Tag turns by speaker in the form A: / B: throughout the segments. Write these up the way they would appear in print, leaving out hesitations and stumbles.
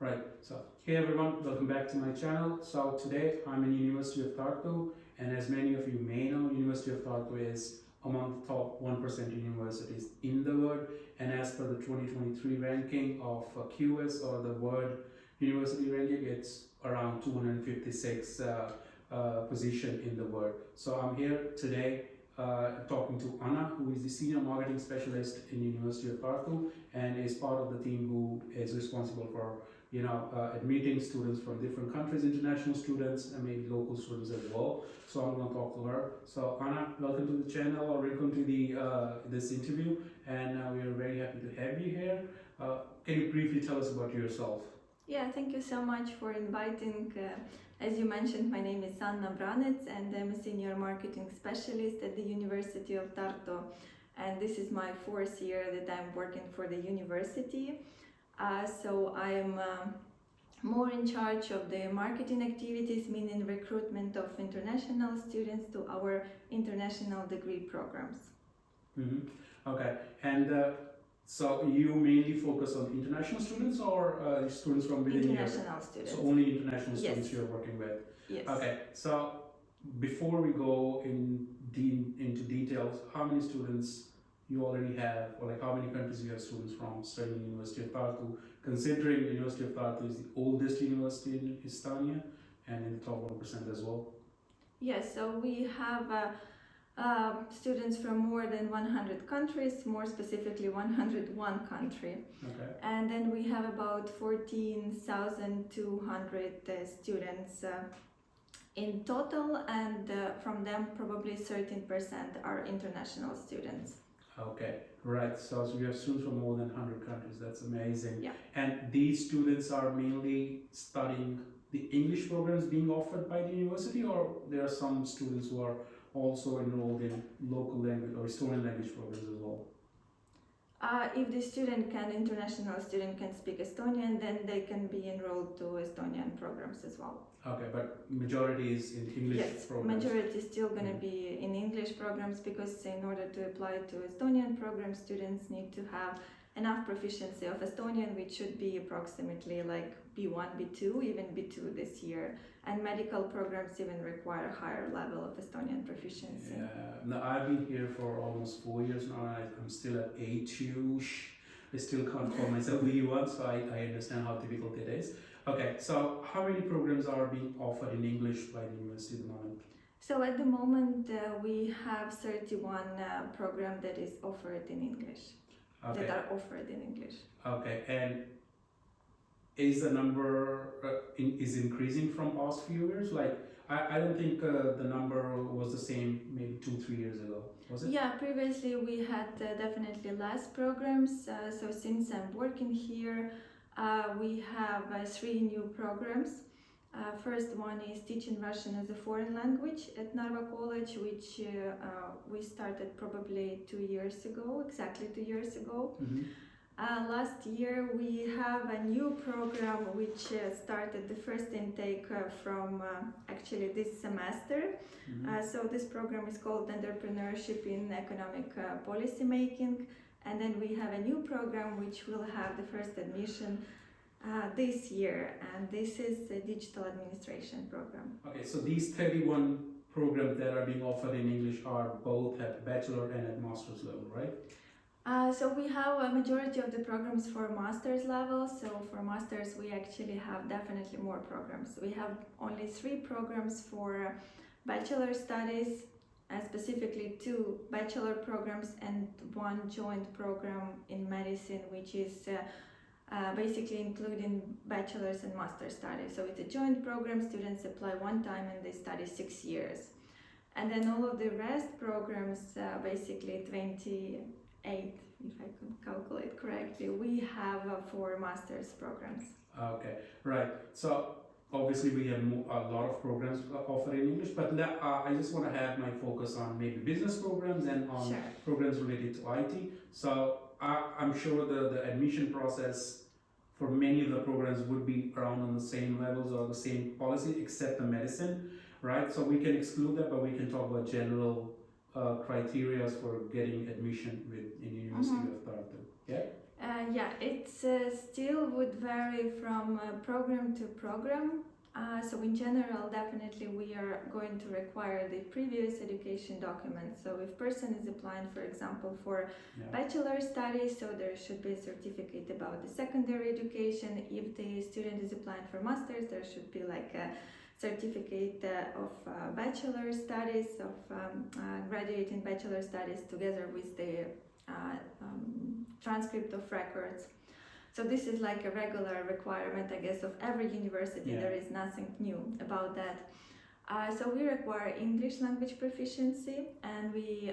A: Right, so hey everyone, welcome back to my channel. So today I'm in University of Tartu, and as many of you may know, University of Tartu is among the top 1% universities in the world, and as per the 2023 ranking of QS, or the World University Ranking, it's around 256 position in the world. So I'm here today talking to Anna, who is the Senior Marketing Specialist in University of Tartu and is part of the team who is responsible for admitting students from different countries, international students, and maybe local students as well. So I'm going to talk to her. So Anna, welcome to the channel, or welcome to the this interview, and we are very happy to have you here. Can you briefly tell us about yourself?
B: Yeah, thank you so much for inviting. As you mentioned, my name is Anna Branets, and I'm a Senior Marketing Specialist at the University of Tartu. And this is my fourth year that I'm working for the university. So I'm more in charge of the marketing activities, meaning recruitment of international students to our international degree programs.
A: Okay, and so you mainly focus on international students, or students from within
B: international students?
A: So only international students you're working with?
B: Yes.
A: Okay, so before we go into details, how many students you already have, or like how many countries you have students from studying in University of Tartu, considering University of Tartu is the oldest university in Estonia and in the top 1% as well?
B: Yes, so we have students from more than 100 countries, more specifically 101 country.
A: Okay.
B: And then we have about 14,200 students in total, and from them probably 13% are international students.
A: Okay, right. So you have students from more than 100 countries. That's amazing.
B: Yeah.
A: And these students are mainly studying the English programs being offered by the university, or there are some students who are also enrolled in local language or Estonian language programs as well?
B: If the international student can speak Estonian, then they can be enrolled to Estonian programs as well.
A: Okay, but majority is in English programs?
B: Yes, majority is still going to be in English programs, because in order to apply to Estonian programs, students need to have enough proficiency of Estonian, which should be approximately like B1, B2, even B2 this year. And medical programs even require a higher level of Estonian proficiency.
A: Yeah, now I've been here for almost 4 years now, and I'm still at A2. I still can't call myself B1, so I understand how difficult it is. Okay, so how many programs are being offered in English by the university at the moment?
B: So at the moment we have 31 programs that is offered in English.
A: Okay.
B: That are offered in English.
A: Okay, and is the number is increasing from past few years? Like I don't think the number was the same maybe 2-3 years ago, was it?
B: Yeah, previously we had definitely less programs. So since I'm working here, we have 3 new programs. First one is teaching Russian as a foreign language at Narva College, which we started probably 2 years ago, exactly 2 years ago. Last year we have a new program which started the first intake from actually this semester. So this program is called Entrepreneurship in Economic Policy Making, and then we have a new program which will have the first admission this year, and this is a digital administration program.
A: Okay, so these 31 programs that are being offered in English are both at bachelor and at master's level, right?
B: So we have a majority of the programs for master's level. So for masters we actually have definitely more programs. We have only 3 programs for bachelor studies, specifically 2 bachelor programs and 1 joint program in medicine, which is basically including bachelor's and master's studies. So it's a joint program, students apply 1 time and they study 6 years. And then all of the rest programs, basically 28, if I could calculate correctly, we have 4 master's programs.
A: Okay, right. So obviously we have a lot of programs offered in English, but I just want to have my focus on maybe business programs and on programs related to IT. So I'm sure the admission process for many of the programs would be around on the same levels or the same policy, except the medicine, right? So we can exclude that, but we can talk about general criteria for getting admission in University of Tartu. Yeah.
B: Yeah, it still would vary from program to program. So in general, definitely we are going to require the previous education documents. So if person is applying, for example, for bachelor studies, so there should be a certificate about the secondary education. If the student is applying for masters, there should be like a certificate of bachelor studies, of graduating bachelor studies, together with the transcript of records. So this is like a regular requirement, I guess, of every university.
A: Yeah.
B: There is nothing new about that. So we require English language proficiency, and we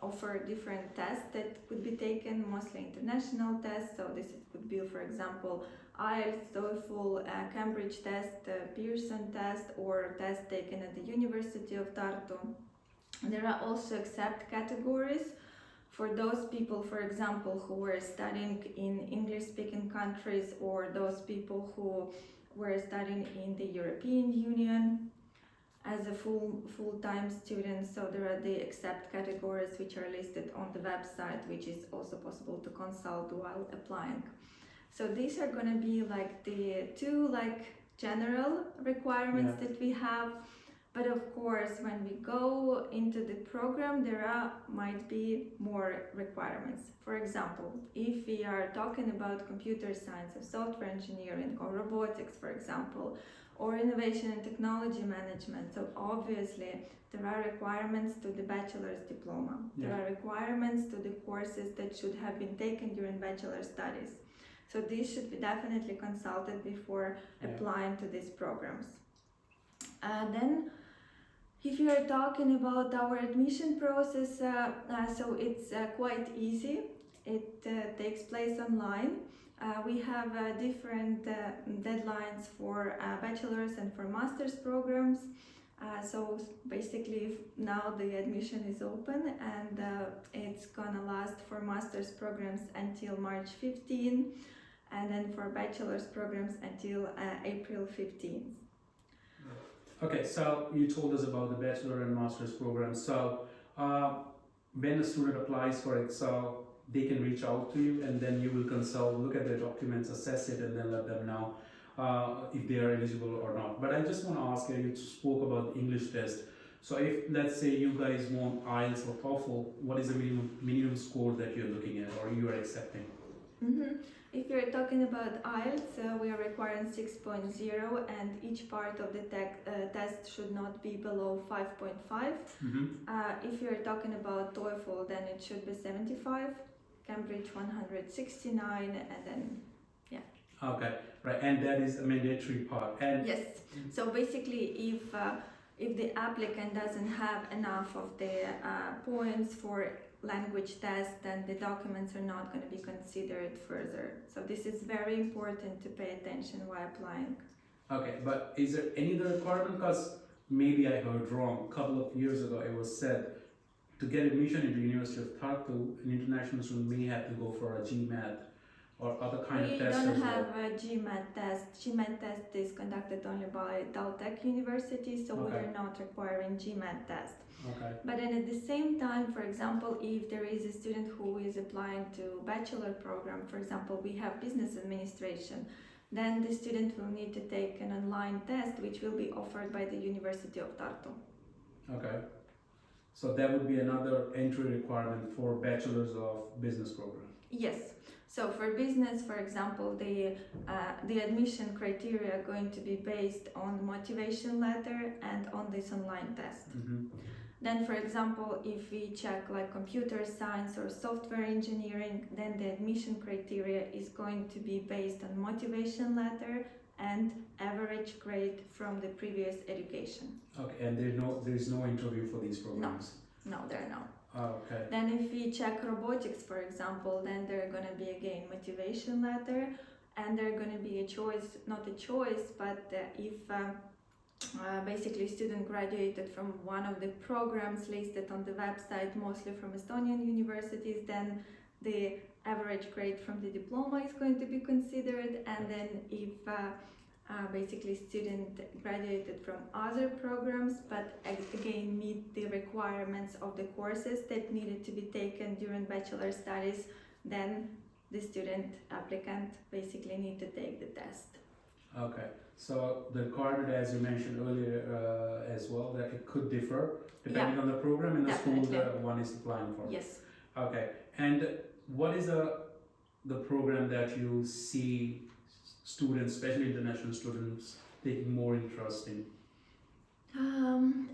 B: offer different tests that could be taken, mostly international tests. So this could be, for example, IELTS, TOEFL, Cambridge test, Pearson test, or tests taken at the University of Tartu. There are also exempt categories for those people, for example, who were studying in English-speaking countries, or those people who were studying in the European Union as a full-time student. So there are the exempt categories which are listed on the website, which is also possible to consult while applying. So these are going to be like the two general requirements that we have. But of course, when we go into the program, there might be more requirements. For example, if we are talking about computer science or software engineering or robotics, for example, or innovation and technology management, so obviously there are requirements to the bachelor's diploma. There are requirements to the courses that should have been taken during bachelor studies. So these should be definitely consulted before applying to these programs. Then, if you are talking about our admission process, so it's quite easy. It takes place online. We have different deadlines for bachelor's and for master's programs. So basically now the admission is open, and it's gonna last for master's programs until March 15, and then for bachelor's programs until April 15th.
A: Okay, so you told us about the bachelor and master's program. So when a student applies for it, so they can reach out to you, and then you will consult, look at their documents, assess it, and then let them know if they are eligible or not. But I just want to ask you spoke about the English test. So if, let's say, you guys want IELTS or TOEFL, what is the minimum score that you're looking at or you are accepting?
B: If you're talking about IELTS, we are requiring 6.0, and each part of the test should not be below 5.5. If you're talking about TOEFL, then it should be 75, Cambridge 169, and then
A: Okay, right, and that is a mandatory part. And
B: yes. So basically, if the applicant doesn't have enough of the points for language test, then the documents are not going to be considered further. So this is very important to pay attention while applying. Okay,
A: but is there any other requirement? Because maybe I heard wrong. A couple of years ago it was said to get admission into University of Tartu, an international student may have to go for a GMAT or other kind of test.
B: We don't have a GMAT test. GMAT test is conducted only by Daltech University, so we are not requiring GMAT test.
A: Okay.
B: But then at the same time, for example, if there is a student who is applying to bachelor program, for example, we have business administration, then the student will need to take an online test, which will be offered by the University of Tartu. Okay.
A: So that would be another entry requirement for bachelors of business program.
B: Yes. So for business, for example, the admission criteria are going to be based on motivation letter and on this online test. Then, for example, if we check like computer science or software engineering, then the admission criteria is going to be based on motivation letter and average grade from the previous education.
A: Okay, and there is no interview for these programs?
B: No, there are no.
A: Okay.
B: Then if we check robotics, for example, then there are going to be again motivation letter, and there are going to be a choice, not a choice, but if basically student graduated from one of the programs listed on the website, mostly from Estonian universities, then the average grade from the diploma is going to be considered, and then if basically student graduated from other programs but again meet the requirements of the courses that needed to be taken during bachelor studies, then the student applicant basically need to take the test.
A: Okay, so the requirement, as you mentioned earlier as well, that it could differ depending on the program and the school that one is applying for.
B: Yes.
A: Okay, and what is the program that you see students, especially international students, taking more interest in?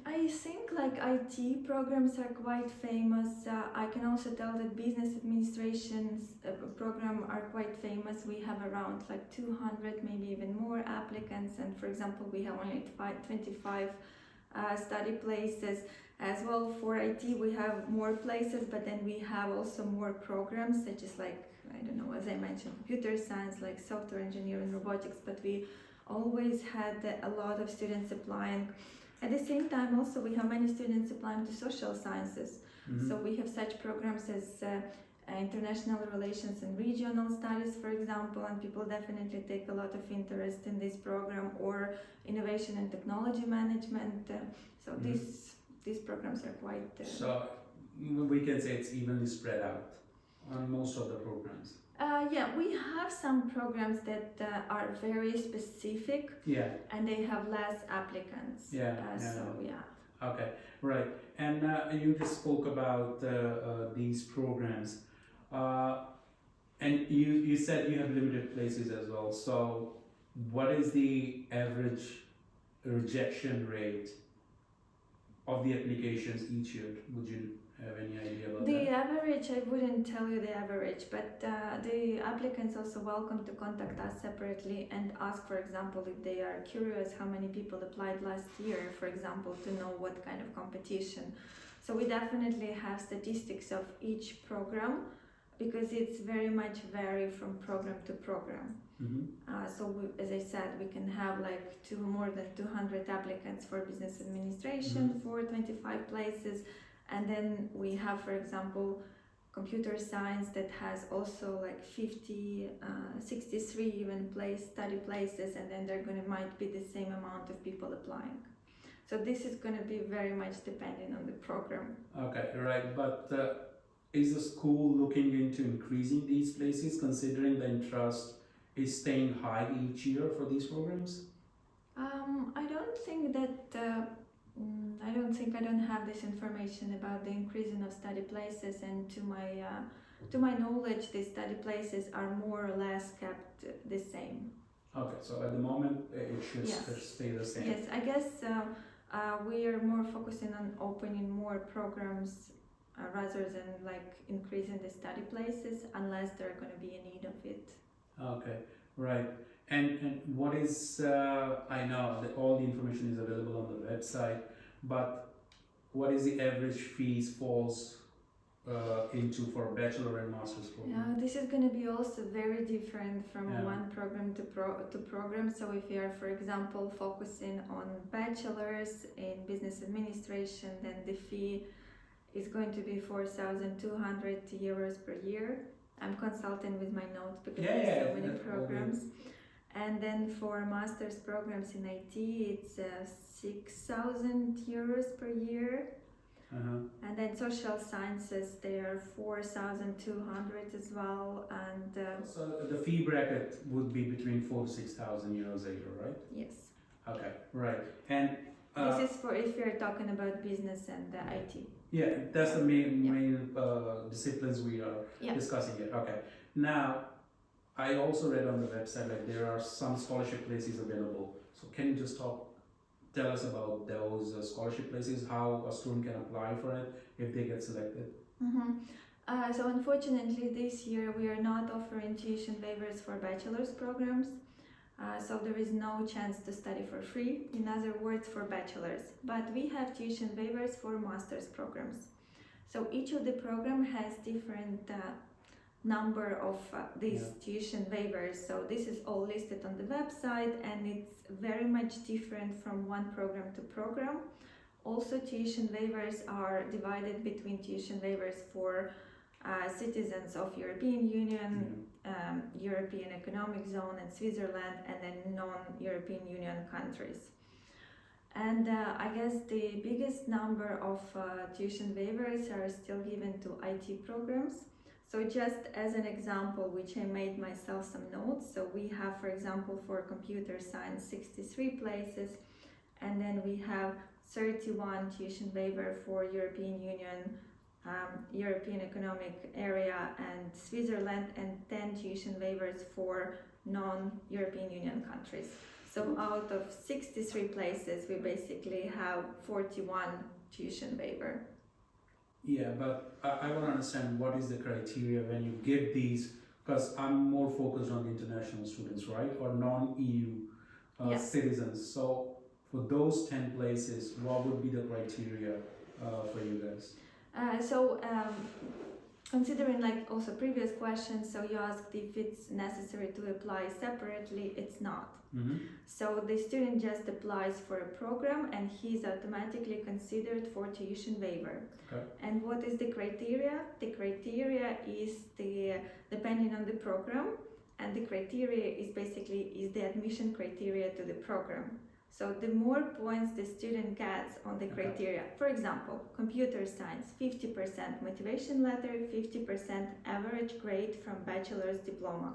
B: I think like IT programs are quite famous. I can also tell that business administration's program are quite famous. We have around like 200, maybe even more applicants, and for example, we have only 25 study places. As well for IT, we have more places, but then we have also more programs such as like, I don't know, as I mentioned, computer science, like software engineering, robotics, but we always had a lot of students applying. At the same time, also, we have many students applying to social sciences.
A: Mm-hmm.
B: So we have such programs as international relations and regional studies, for example, and people definitely take a lot of interest in this program, or innovation and technology management. So these programs are quite...
A: So we can say it's evenly spread out on most of the programs.
B: Yeah, we have some programs that are very specific, and they have less applicants. Okay,
A: right. And you just spoke about these programs, and you said you have limited places as well. So, what is the average rejection rate of the applications each year? Would you have any idea about
B: the average? I wouldn't tell you the average, but the applicants also welcome to contact us separately and ask, for example, if they are curious how many people applied last year, for example, to know what kind of competition. So we definitely have statistics of each program, because it's very much vary from program to program. As I said, we can have like more than 200 applicants for business administration for 25 places. And then we have, for example, computer science that has also like 50, 63 even study places, and then might be the same amount of people applying. So this is going to be very much depending on the program.
A: Okay, right. But is the school looking into increasing these places, considering the interest is staying high each year for these programs?
B: I don't think that... I don't have this information about the increasing of study places, and to my knowledge, the study places are more or less kept the same.
A: Okay, so at the moment it should stay the same.
B: Yes, I guess we are more focusing on opening more programs rather than like increasing the study places, unless there are going to be a need of it.
A: Okay, right. And what is, I know that all the information is available on the website, but what is the average fees falls into for bachelor and master's program?
B: This is going to be also very different from one program to program. So if you are, for example, focusing on bachelor's in business administration, then the fee is going to be 4,200 euros per year. I'm consulting with my notes because there's so many programs. And then for master's programs in IT, it's 6,000 euros per year. And then social sciences, they are 4,200 as well. And
A: so the fee bracket would be between 4,000 to 6,000 euros a year, right?
B: Yes.
A: Okay, right. And
B: this is for if you're talking about business and IT.
A: Yeah, that's the main disciplines we are discussing here. Okay. Now, I also read on the website like there are some scholarship places available. So can you just tell us about those scholarship places, how a student can apply for it if they get selected?
B: So unfortunately this year we are not offering tuition waivers for bachelor's programs. So there is no chance to study for free, in other words, for bachelor's. But we have tuition waivers for master's programs. So each of the program has different number of these tuition waivers. So this is all listed on the website, and it's very much different from one program to program. Also, tuition waivers are divided between tuition waivers for citizens of European Union, European Economic Zone and Switzerland, and then non-European Union countries. And I guess the biggest number of tuition waivers are still given to IT programs. So just as an example, which I made myself some notes. So we have, for example, for computer science, 63 places, and then we have 31 tuition waiver for European Union, European Economic Area and Switzerland, and 10 tuition waivers for non-European Union countries. So out of 63 places, we basically have 41 tuition waiver.
A: Yeah, but I want to understand what is the criteria when you give these, because I'm more focused on the international students, right, or non-EU
B: Yes.
A: citizens. So for those 10 places, what would be the criteria for you guys?
B: Considering like also previous questions, so you asked if it's necessary to apply separately. It's not.
A: Mm-hmm.
B: So the student just applies for a program and he's automatically considered for tuition waiver.
A: Okay.
B: And what is the criteria? The criteria is depending on the program, and the criteria is basically the admission criteria to the program. So the more points the student gets on the criteria, for example, computer science, 50% motivation letter, 50% average grade from bachelor's diploma.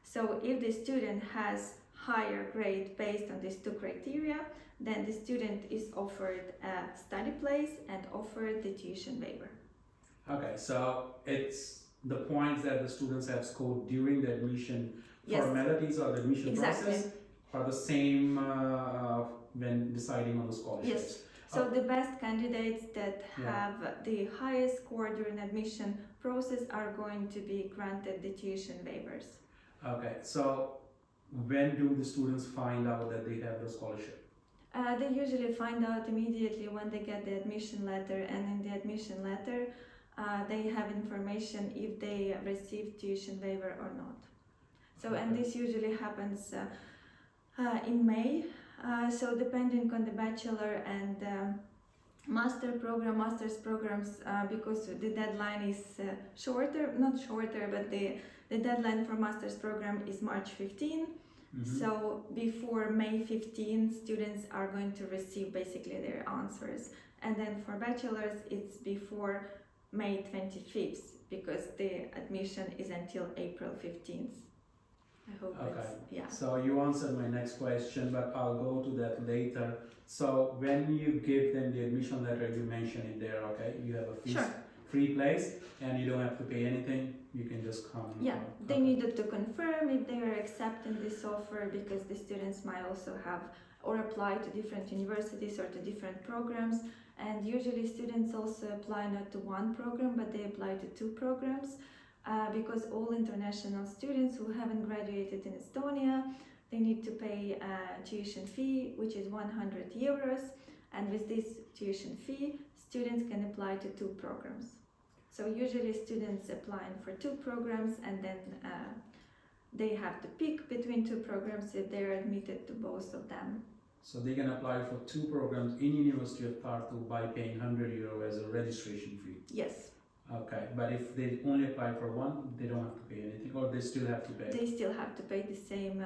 B: So if the student has higher grade based on these two criteria, then the student is offered a study place and offered the tuition waiver.
A: Okay, so it's the points that the students have scored during the admission formalities or the admission process are the same when deciding on the scholarships.
B: Yes. So the best candidates that have the highest score during admission process are going to be granted the tuition waivers. Okay,
A: so when do the students find out that they have the scholarship?
B: They usually find out immediately when they get the admission letter, and in the admission letter they have information if they receive tuition waiver or not. So and this usually happens in May. So depending on the bachelor and master's programs, because the deadline is not shorter, but the deadline for master's program is March 15. Mm-hmm. So before May 15, students are going to receive basically their answers. And then for bachelors, it's before May 25th, because the admission is until April 15th. I hope
A: So you answered my next question, but I'll go to that later. So when you give them the admission letter, you mention it there, okay? You have a free place and you don't have to pay anything. You can just come.
B: Yeah, they needed to confirm if they are accepting this offer, because the students might also have or apply to different universities or to different programs. And usually students also apply not to one program, but they apply to two programs. Because all international students who haven't graduated in Estonia, they need to pay a tuition fee, which is 100 euros. And with this tuition fee, students can apply to two programs. So usually students apply for two programs, and then they have to pick between two programs if they're admitted to both of them.
A: So they can apply for two programs in University of Tartu by paying 100 euro as a registration fee?
B: Yes.
A: Okay, but if they only apply for one, they don't have to pay anything, or they still have to pay?
B: They still have to pay the same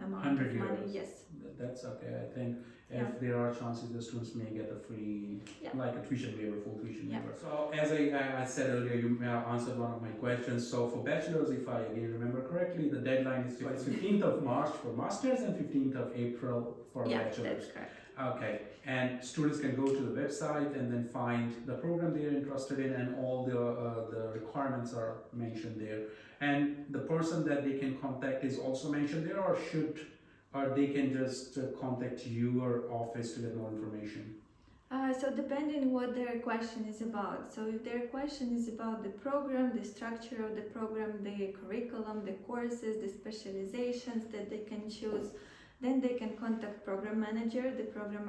B: amount
A: 100
B: of money.
A: euros.
B: Yes.
A: That's okay. I think if there are chances, the students may get a free, like a tuition waiver, full tuition waiver. So as I said earlier, you answered one of my questions. So for bachelors, if I again remember correctly, the deadline is 15th of March for masters and 15th of April for bachelors.
B: Yeah, that's correct.
A: Okay, and students can go to the website and then find the program they're interested in, and all the requirements are mentioned there. And the person that they can contact is also mentioned there, or they can just contact your office to get more information?
B: So depending what their question is about. So if their question is about the program, the structure of the program, the curriculum, the courses, the specializations that they can choose, then they can contact program manager. The program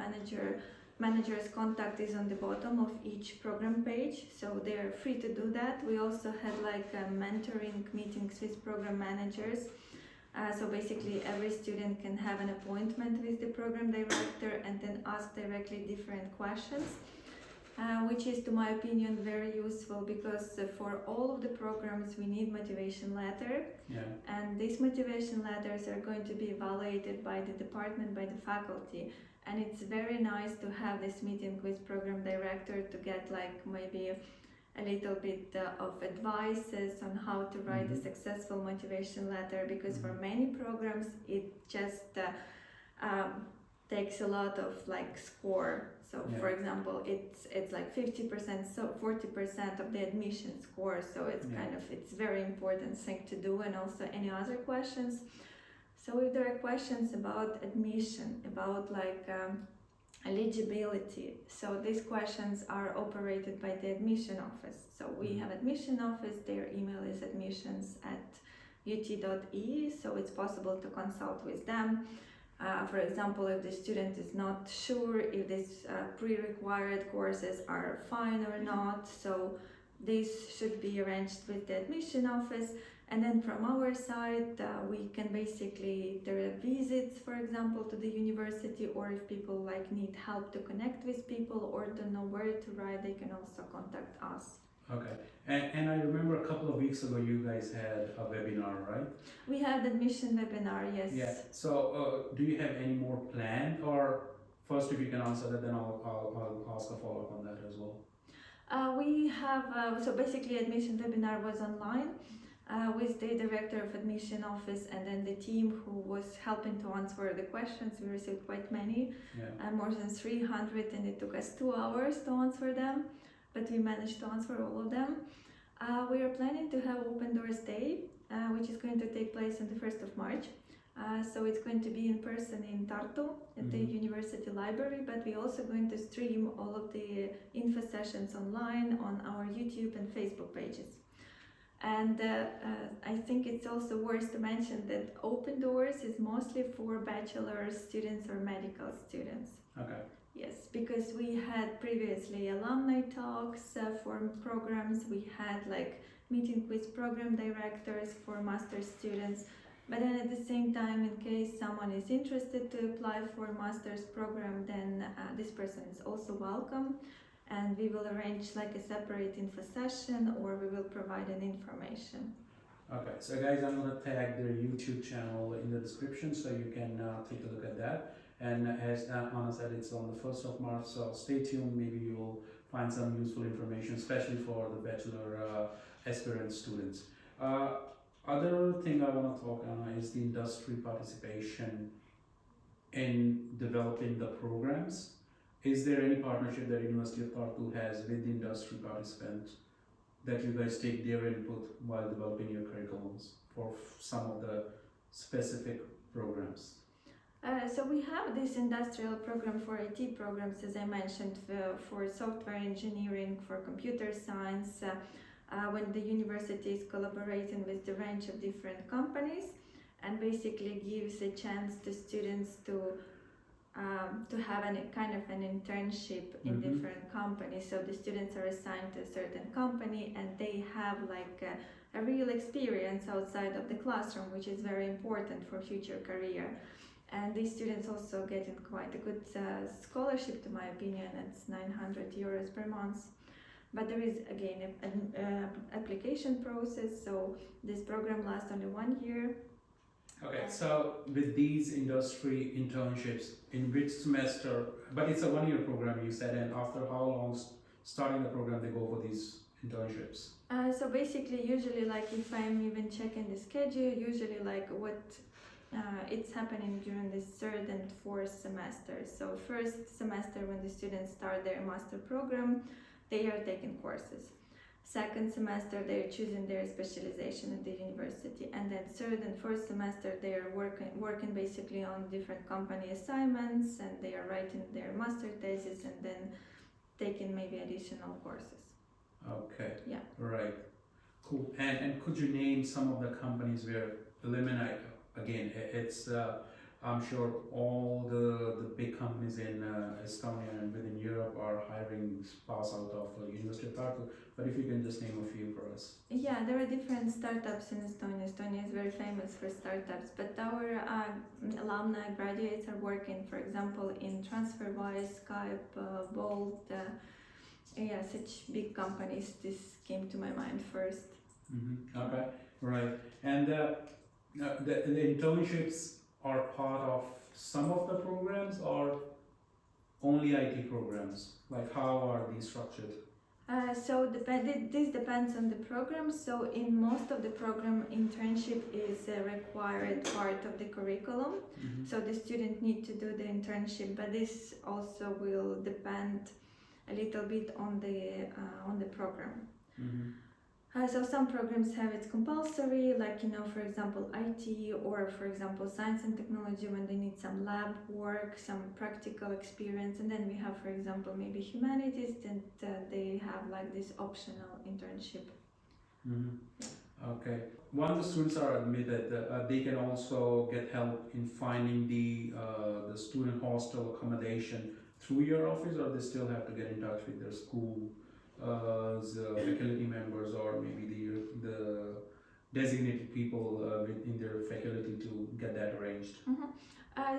B: manager's contact is on the bottom of each program page, so they're free to do that. We also had like mentoring meetings with program managers. So basically every student can have an appointment with the program director and then ask directly different questions, which is, to my opinion, very useful, because for all of the programs we need motivation letter. Yeah. And these motivation letters are going to be evaluated by the department, by the faculty. And it's very nice to have this meeting with program director to get like maybe a little bit of advices on how to write a successful motivation letter, because for many programs it just takes a lot of like score. So for example, it's like 50%, so 40% of the admission score. So it's kind of, it's very important thing to do. And also any other questions. So if there are questions about admission, about like eligibility, so these questions are operated by the admission office. So we have admission office, their email is admissions@ut.e, so it's possible to consult with them. For example, if the student is not sure if these pre-required courses are fine or not, so this should be arranged with the admission office. And then from our side, we can basically, there are visits, for example, to the university, or if people like need help to connect with people or don't know where to write, they can also contact us.
A: Okay, and I remember a couple of weeks ago you guys had a webinar, right?
B: We had admission webinar, yes.
A: Yeah, so do you have any more planned, or first if you can answer that, then I'll ask a follow-up on that as well.
B: We have, so basically admission webinar was online with the director of admission office and then the team who was helping to answer the questions. We received quite many, more than 300, and it took us 2 hours to answer them, but we managed to answer all of them. We are planning to have Open Doors Day, which is going to take place on the 1st of March. So it's going to be in person in Tartu at the university library, but we're also going to stream all of the info sessions online on our YouTube and Facebook pages. And I think it's also worth to mention that Open Doors is mostly for bachelor students or medical students.
A: Okay.
B: Yes, because we had previously alumni talks for programs, we had like meeting with program directors for master's students, but then at the same time, in case someone is interested to apply for a master's program, then this person is also welcome, and we will arrange like a separate info session, or we will provide an information.
A: Okay, so guys, I'm going to tag their YouTube channel in the description so you can take a look at that. And as Anna said, it's on the 1st of March, so stay tuned. Maybe you'll find some useful information, especially for the bachelor aspirant students. Other thing I want to talk on is the industry participation in developing the programs. Is there any partnership that University of Tartu has with the industry participants that you guys take their input while developing your curriculums for some of the specific programs?
B: So we have this industrial program for IT programs, as I mentioned, for software engineering, for computer science, when the university is collaborating with a range of different companies, and basically gives a chance to students to have a kind of an internship in different companies. So the students are assigned to a certain company and they have like a real experience outside of the classroom, which is very important for future career. And these students also get quite a good scholarship, to my opinion. It's 900 euros per month. But there is again an application process, so this program lasts only 1 year.
A: Okay, so with these industry internships, in which semester, but it's a 1-year program you said, and after how long starting the program they go for these internships?
B: So basically, usually like if I'm even checking the schedule, usually like what it's happening during the 3rd and 4th semester. So first semester, when the students start their master program, they are taking courses. Second semester, they are choosing their specialization at the university, and then 3rd and 4th semester, they are working basically on different company assignments, and they are writing their master thesis, and then taking maybe additional courses.
A: Okay.
B: Yeah.
A: Right. Cool. And could you name some of the companies where eliminate? Again, it's I'm sure all the big companies in Estonia and within Europe are hiring pass out of University of Tartu, but if you can just name a few for us.
B: Yeah, there are different startups in Estonia. Estonia is very famous for startups, but our alumni graduates are working, for example, in TransferWise, Skype, Bolt, yeah, such big companies. This came to my mind first.
A: Okay, right. And the internships are part of some of the programs or only IT programs? Like how are these structured?
B: This depends on the program. So in most of the program, internship is a required part of the curriculum. So the student need to do the internship, but this also will depend a little bit on the program. So some programs have it compulsory, like for example IT, or for example science and technology, when they need some lab work, some practical experience. And then we have, for example, maybe humanities, and they have like this optional internship.
A: Okay. Once the students are admitted, they can also get help in finding the student hostel accommodation through your office, or they still have to get in touch with their school faculty members, or maybe the designated people in their faculty to get that arranged.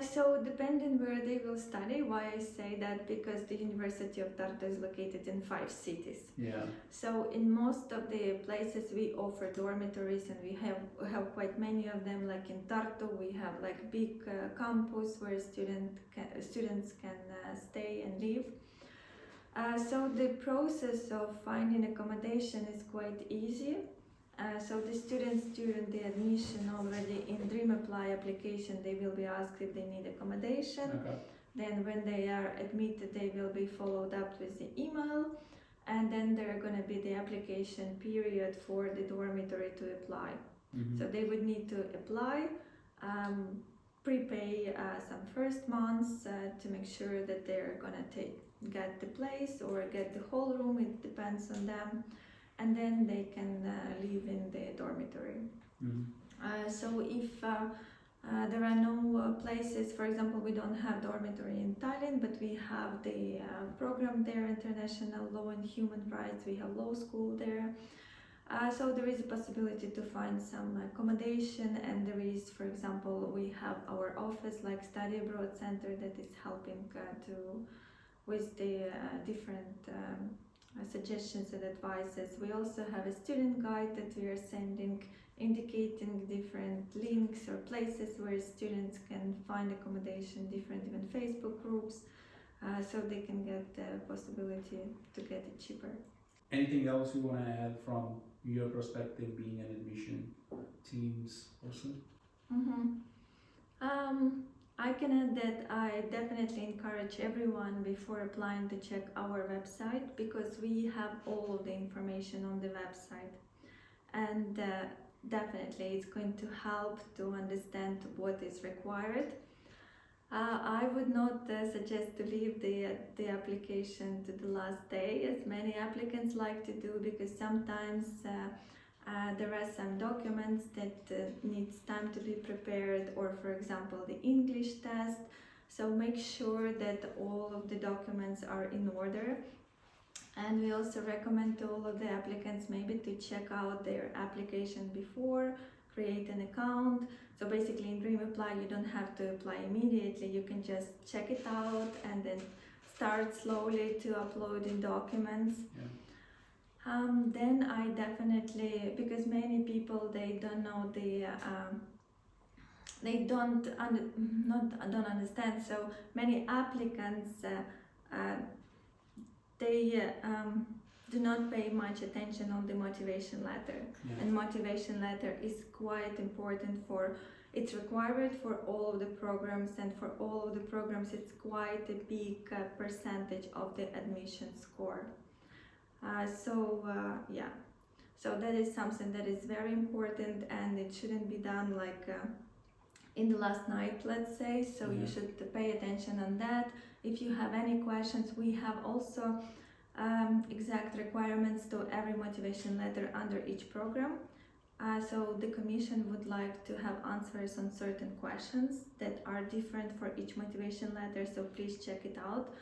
B: So depending where they will study, why I say that, because the University of Tartu is located in 5 cities.
A: Yeah.
B: So in most of the places we offer dormitories, and we have quite many of them. Like in Tartu, we have like big campus where students can stay and live. So the process of finding accommodation is quite easy. So the students during the admission already in Dream Apply application, they will be asked if they need accommodation.
A: Okay.
B: Then when they are admitted, they will be followed up with the email, and then there are going to be the application period for the dormitory to apply. So they would need to apply, prepay some first months to make sure that they're going to get the place or get the whole room. It depends on them. And then they can live in the dormitory. So if there are no places, for example, we don't have dormitory in Tallinn, but we have the program there, International Law and Human Rights. We have law school there. So there is a possibility to find some accommodation, and there is, for example, we have our office like Study Abroad Center that is helping with the different suggestions and advices. We also have a student guide that we are sending, indicating different links or places where students can find accommodation, different even Facebook groups, so they can get the possibility to get it cheaper.
A: Anything else you want to add from your perspective, being an admission teams person?
B: I can add that I definitely encourage everyone before applying to check our website, because we have all of the information on the website, and definitely it's going to help to understand what is required. I would not suggest to leave the application to the last day, as many applicants like to do, because sometimes there are some documents that needs time to be prepared, or for example the English test. So make sure that all of the documents are in order. And we also recommend to all of the applicants maybe to check out their application before, create an account. So basically in Dream Apply you don't have to apply immediately, you can just check it out and then start slowly to upload in documents. Then I definitely, because many people they don't know they don't understand. So many applicants they do not pay much attention on the motivation letter. And motivation letter is quite important it's required for all of the programs, and for all of the programs it's quite a big percentage of the admission score. So that is something that is very important, and it shouldn't be done like in the last night, let's say. So you should pay attention on that. If you have any questions, we have also exact requirements to every motivation letter under each program. So the Commission would like to have answers on certain questions that are different for each motivation letter, so please check it out.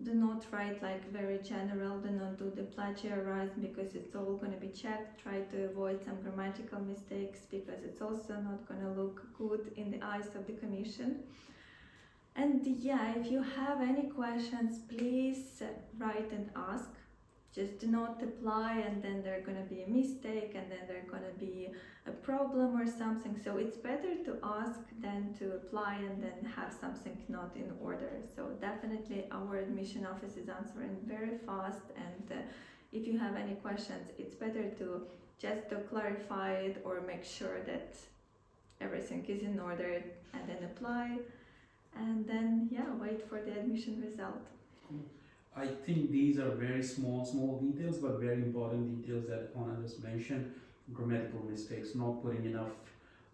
B: Do not write like very general, do not do the plagiarized, because it's all going to be checked. Try to avoid some grammatical mistakes, because it's also not going to look good in the eyes of the Commission. And if you have any questions, please write and ask. Just do not apply and then there's going to be a mistake and then there's going to be a problem or something. So it's better to ask than to apply and then have something not in order. So definitely our admission office is answering very fast, and if you have any questions, it's better to just to clarify it or make sure that everything is in order and then apply, and then wait for the admission result.
A: I think these are very small details, but very important details that Anna just mentioned. Grammatical mistakes, not putting enough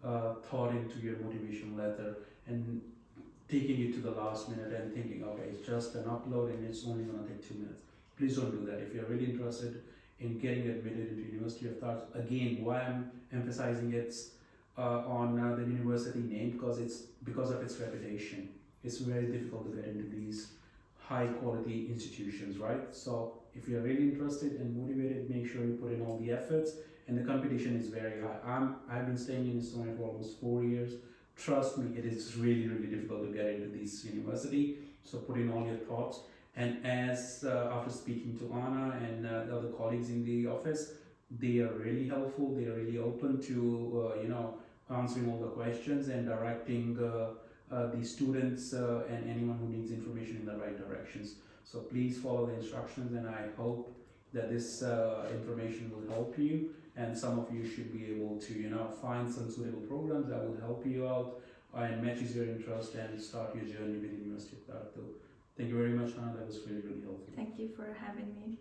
A: thought into your motivation letter, and taking it to the last minute and thinking, okay, it's just an upload and it's only going to take 2 minutes. Please don't do that. If you're really interested in getting admitted into University of Tartu, again, why I'm emphasizing it's on the university name, because of its reputation. It's very difficult to get into these high quality institutions, right? So if you're really interested and motivated, make sure you put in all the efforts, and the competition is very high. I've been staying in Estonia for almost 4 years. Trust me, it is really difficult to get into this university. So put in all your thoughts. And as after speaking to Anna and the other colleagues in the office, they are really helpful. They are really open to answering all the questions and directing the students and anyone who needs information in the right directions. So please follow the instructions, and I hope that this information will help you, and some of you should be able to find some suitable programs that will help you out and matches your interest and start your journey with University of Tartu. Thank you very much, Anna. That was really helpful.
B: Thank you for having me.